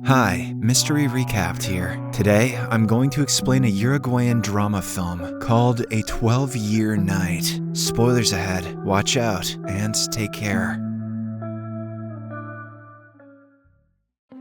Hi, Mystery Recapped here. Today, I'm going to explain a Uruguayan drama film called A 12-Year Night. Spoilers ahead, watch out, and take care.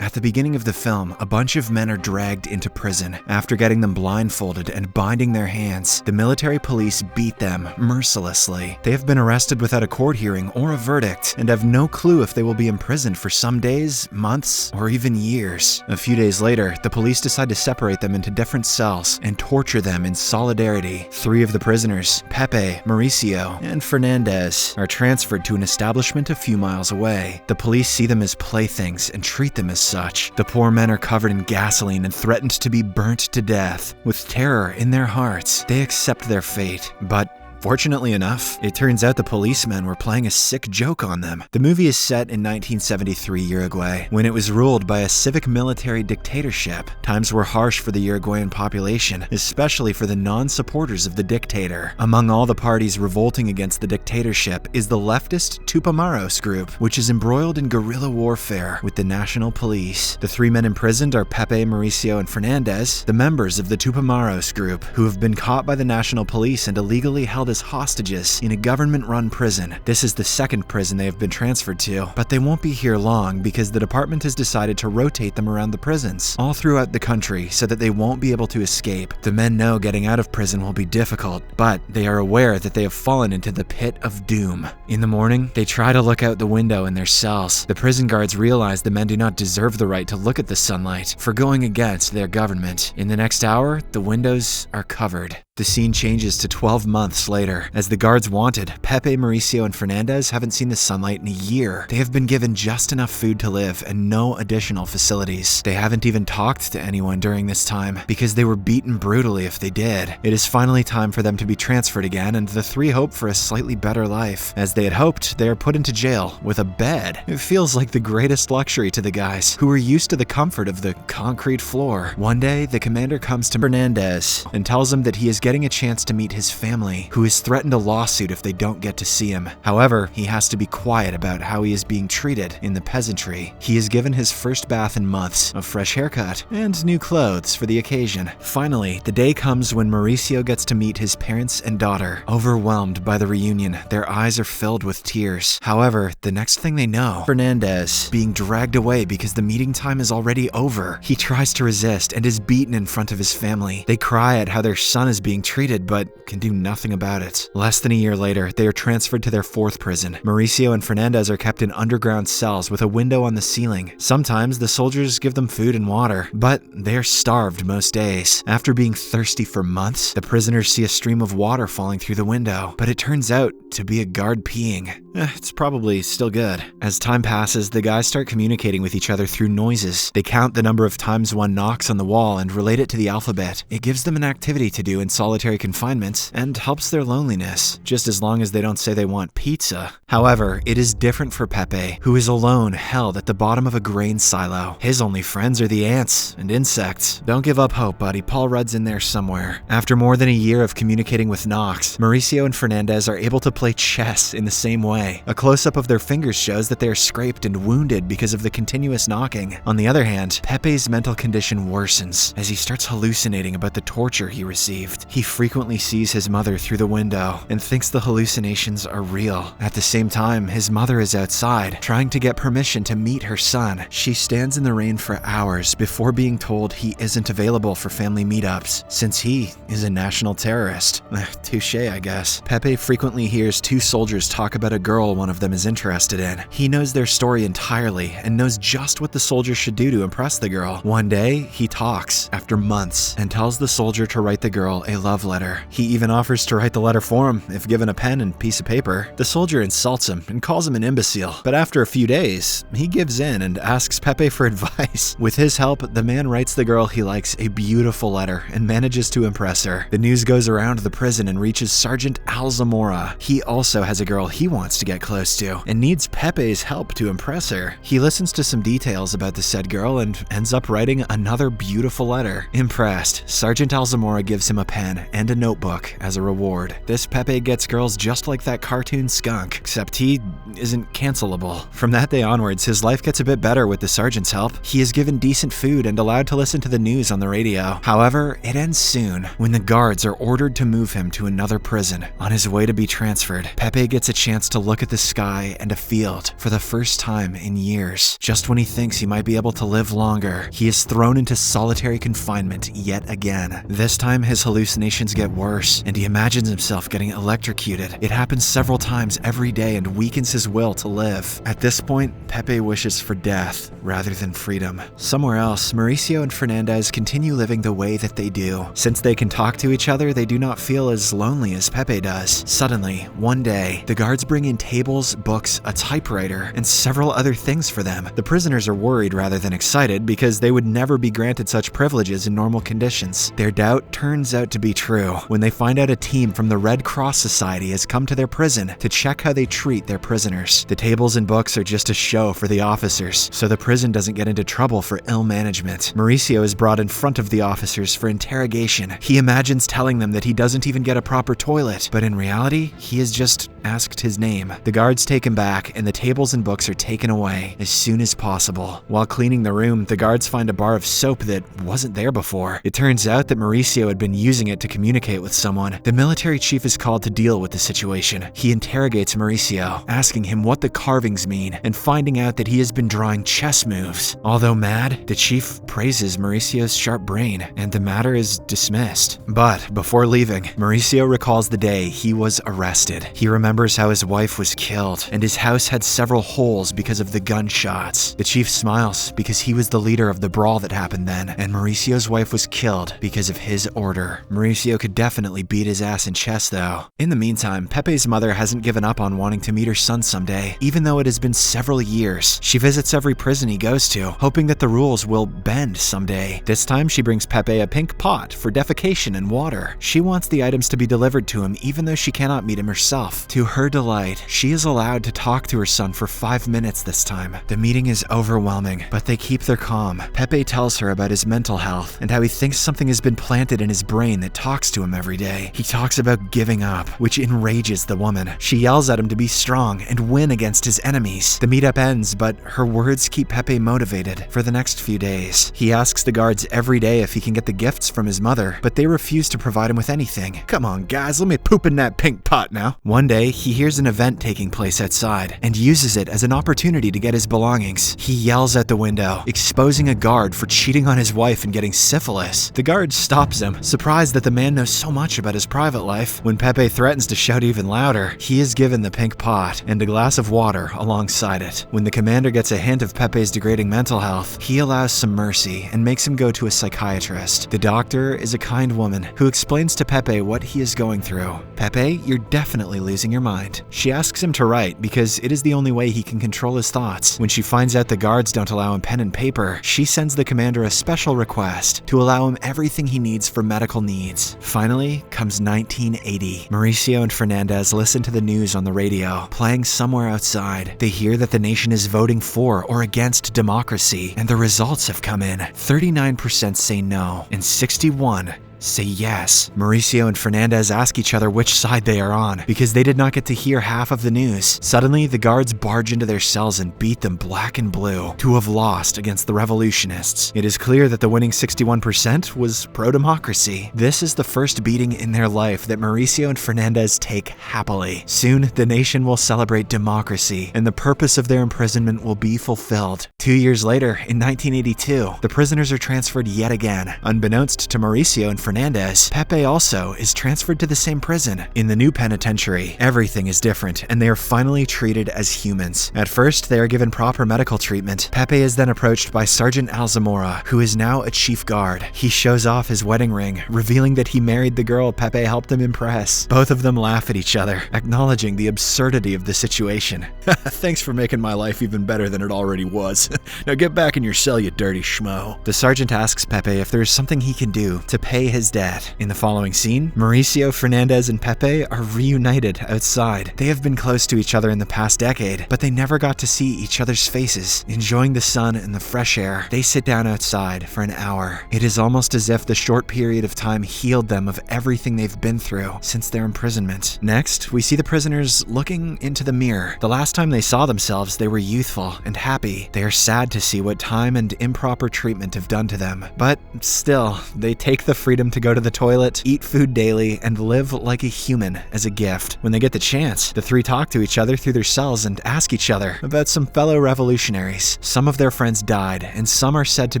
At the beginning of the film, a bunch of men are dragged into prison. After getting them blindfolded and binding their hands, the military police beat them mercilessly. They have been arrested without a court hearing or a verdict, and have no clue if they will be imprisoned for some days, months, or even years. A few days later, the police decide to separate them into different cells and torture them in solidarity. 3 of the prisoners, Pepe, Mauricio, and Fernandez, are transferred to an establishment a few miles away. The police see them as playthings and treat them as such. The poor men are covered in gasoline and threatened to be burnt to death. With terror in their hearts, they accept their fate. But fortunately enough, it turns out the policemen were playing a sick joke on them. The movie is set in 1973 Uruguay, when it was ruled by a civic military dictatorship. Times were harsh for the Uruguayan population, especially for the non-supporters of the dictator. Among all the parties revolting against the dictatorship is the leftist Tupamaro group, which is embroiled in guerrilla warfare with the national police. The 3 men imprisoned are Pepe, Mauricio, and Fernandez, the members of the Tupamaro group, who have been caught by the national police and illegally held as hostages in a government-run prison. This is the 2nd prison they have been transferred to, but they won't be here long because the department has decided to rotate them around the prisons all throughout the country so that they won't be able to escape. The men know getting out of prison will be difficult, but they are aware that they have fallen into the pit of doom. In the morning, they try to look out the window in their cells. The prison guards realize the men do not deserve the right to look at the sunlight for going against their government. In the next hour, the windows are covered. The scene changes to 12 months later. As the guards wanted, Pepe, Mauricio, and Fernandez haven't seen the sunlight in a year. They have been given just enough food to live and no additional facilities. They haven't even talked to anyone during this time because they were beaten brutally if they did. It is finally time for them to be transferred again, and the 3 hope for a slightly better life. As they had hoped, they are put into jail with a bed. It feels like the greatest luxury to the guys, who are used to the comfort of the concrete floor. One day, the commander comes to Fernandez and tells him that he is getting a chance to meet his family, who has threatened a lawsuit if they don't get to see him. However, he has to be quiet about how he is being treated in the peasantry. He is given his first bath in months, a fresh haircut, and new clothes for the occasion. Finally, the day comes when Mauricio gets to meet his parents and daughter. Overwhelmed by the reunion, their eyes are filled with tears. However, the next thing they know, Fernandez being dragged away because the meeting time is already over. He tries to resist and is beaten in front of his family. They cry at how their son is being treated but can do nothing about it. Less than a year later, they are transferred to their 4th prison. Mauricio and Fernandez are kept in underground cells with a window on the ceiling. Sometimes the soldiers give them food and water, but they are starved most days. After being thirsty for months, the prisoners see a stream of water falling through the window, but it turns out to be a guard peeing. It's probably still good. As time passes, the guys start communicating with each other through noises. They count the number of times one knocks on the wall and relate it to the alphabet. It gives them an activity to do in solitary confinement and helps their loneliness, just as long as they don't say they want pizza. However, it is different for Pepe, who is alone, held at the bottom of a grain silo. His only friends are the ants and insects. Don't give up hope, buddy. Paul Rudd's in there somewhere. After more than a year of communicating with knocks, Mauricio and Fernandez are able to play chess in the same way. A close-up of their fingers shows that they are scraped and wounded because of the continuous knocking. On the other hand, Pepe's mental condition worsens as he starts hallucinating about the torture he received. He frequently sees his mother through the window and thinks the hallucinations are real. At the same time, his mother is outside, trying to get permission to meet her son. She stands in the rain for hours before being told he isn't available for family meetups, since he is a national terrorist. Touché, I guess. Pepe frequently hears 2 soldiers talk about a girl one of them is interested in. He knows their story entirely and knows just what the soldier should do to impress the girl. One day, he talks, after months, and tells the soldier to write the girl a love letter. He even offers to write the letter for him if given a pen and piece of paper. The soldier insults him and calls him an imbecile, but after a few days, he gives in and asks Pepe for advice. With his help, the man writes the girl he likes a beautiful letter and manages to impress her. The news goes around the prison and reaches Sergeant Al Zamora. He also has a girl he wants to to get close to and needs Pepe's help to impress her. He listens to some details about the said girl and ends up writing another beautiful letter. Impressed, Sergeant Alzamora gives him a pen and a notebook as a reward. This Pepe gets girls just like that cartoon skunk, except he isn't cancelable. From that day onwards, his life gets a bit better with the sergeant's help. He is given decent food and allowed to listen to the news on the radio. However, it ends soon when the guards are ordered to move him to another prison. On his way to be transferred, Pepe gets a chance to look at the sky and a field for the first time in years. Just when he thinks he might be able to live longer, he is thrown into solitary confinement yet again. This time, his hallucinations get worse, and he imagines himself getting electrocuted. It happens several times every day and weakens his will to live. At this point, Pepe wishes for death rather than freedom. Somewhere else, Mauricio and Fernandez continue living the way that they do. Since they can talk to each other, they do not feel as lonely as Pepe does. Suddenly, one day, the guards bring in tables, books, a typewriter, and several other things for them. The prisoners are worried rather than excited because they would never be granted such privileges in normal conditions. Their doubt turns out to be true when they find out a team from the Red Cross Society has come to their prison to check how they treat their prisoners. The tables and books are just a show for the officers, so the prison doesn't get into trouble for ill management. Mauricio is brought in front of the officers for interrogation. He imagines telling them that he doesn't even get a proper toilet, but in reality, he has just asked his name. The guards take him back, and the tables and books are taken away as soon as possible. While cleaning the room, the guards find a bar of soap that wasn't there before. It turns out that Mauricio had been using it to communicate with someone. The military chief is called to deal with the situation. He interrogates Mauricio, asking him what the carvings mean, and finding out that he has been drawing chess moves. Although mad, the chief praises Mauricio's sharp brain, and the matter is dismissed. But before leaving, Mauricio recalls the day he was arrested. He remembers how his wife was killed, and his house had several holes because of the gunshots. The chief smiles because he was the leader of the brawl that happened then, and Mauricio's wife was killed because of his order. Mauricio could definitely beat his ass in chess though. In the meantime, Pepe's mother hasn't given up on wanting to meet her son someday, even though it has been several years. She visits every prison he goes to, hoping that the rules will bend someday. This time she brings Pepe a pink pot for defecation and water. She wants the items to be delivered to him even though she cannot meet him herself. To her delight, she is allowed to talk to her son for 5 minutes this time. The meeting is overwhelming, but they keep their calm. Pepe tells her about his mental health and how he thinks something has been planted in his brain that talks to him every day. He talks about giving up, which enrages the woman. She yells at him to be strong and win against his enemies. The meetup ends, but her words keep Pepe motivated for the next few days. He asks the guards every day if he can get the gifts from his mother, but they refuse to provide him with anything. Come on guys, let me poop in that pink pot now. One day, he hears an event taking place outside and uses it as an opportunity to get his belongings. He yells out the window, exposing a guard for cheating on his wife and getting syphilis. The guard stops him, surprised that the man knows so much about his private life. When Pepe threatens to shout even louder, he is given the pink pot and a glass of water alongside it. When the commander gets a hint of Pepe's degrading mental health, he allows some mercy and makes him go to a psychiatrist. The doctor is a kind woman who explains to Pepe what he is going through. Pepe, you're definitely losing your mind. She asks him to write because it is the only way he can control his thoughts. When she finds out the guards don't allow him pen and paper, she sends the commander a special request to allow him everything he needs for medical needs. Finally comes 1980. Mauricio and Fernandez listen to the news on the radio, playing somewhere outside. They hear that the nation is voting for or against democracy, and the results have come in. 39% say no, and 61% say yes. Mauricio and Fernandez ask each other which side they are on, because they did not get to hear half of the news. Suddenly, the guards barge into their cells and beat them black and blue to have lost against the revolutionists. It is clear that the winning 61% was pro-democracy. This is the first beating in their life that Mauricio and Fernandez take happily. Soon, the nation will celebrate democracy, and the purpose of their imprisonment will be fulfilled. 2 years later, in 1982, the prisoners are transferred yet again. Unbeknownst to Mauricio and Fernandez, Pepe also is transferred to the same prison. In the new penitentiary, everything is different, and they are finally treated as humans. At first, they are given proper medical treatment. Pepe is then approached by Sergeant Alzamora, who is now a chief guard. He shows off his wedding ring, revealing that he married the girl Pepe helped him impress. Both of them laugh at each other, acknowledging the absurdity of the situation. Thanks for making my life even better than it already was. Now get back in your cell, you dirty schmo. The sergeant asks Pepe if there is something he can do to pay his debt. In the following scene, Mauricio, Fernandez, and Pepe are reunited outside. They have been close to each other in the past decade, but they never got to see each other's faces. Enjoying the sun and the fresh air, they sit down outside for an hour. It is almost as if the short period of time healed them of everything they've been through since their imprisonment. Next, we see the prisoners looking into the mirror. The last time they saw themselves, they were youthful and happy. They are sad to see what time and improper treatment have done to them. But still, they take the freedom to go to the toilet, eat food daily, and live like a human as a gift. When they get the chance, the three talk to each other through their cells and ask each other about some fellow revolutionaries. Some of their friends died, and some are said to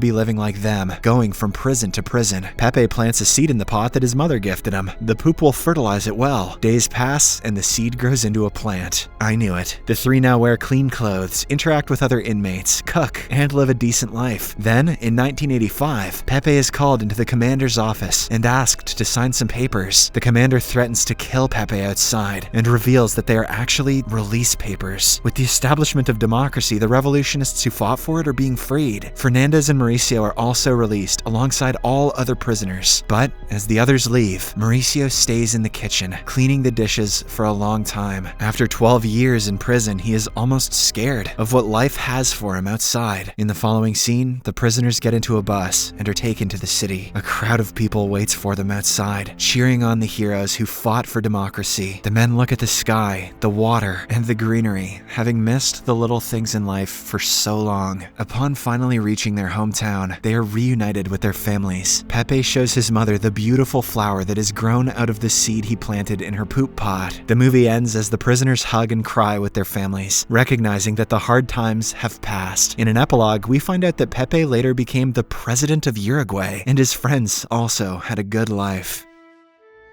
be living like them, going from prison to prison. Pepe plants a seed in the pot that his mother gifted him. The poop will fertilize it well. Days pass, and the seed grows into a plant. I knew it. The three now wear clean clothes, interact with other inmates, cook, and live a decent life. Then, in 1985, Pepe is called into the commander's office and asked to sign some papers. The commander threatens to kill Pepe outside and reveals that they are actually release papers. With the establishment of democracy, the revolutionists who fought for it are being freed. Fernandez and Mauricio are also released alongside all other prisoners. But as the others leave, Mauricio stays in the kitchen, cleaning the dishes for a long time. After 12 years in prison, he is almost scared of what life has for him outside. In the following scene, the prisoners get into a bus and are taken to the city. A crowd of people waits for them outside, cheering on the heroes who fought for democracy. The men look at the sky, the water, and the greenery, having missed the little things in life for so long. Upon finally reaching their hometown, they are reunited with their families. Pepe shows his mother the beautiful flower that has grown out of the seed he planted in her poop pot. The movie ends as the prisoners hug and cry with their families, recognizing that the hard times have passed. In an epilogue, we find out that Pepe later became the president of Uruguay, and his friends also had a good life.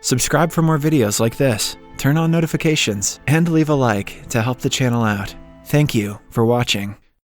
Subscribe for more videos like this, turn on notifications, and leave a like to help the channel out. Thank you for watching.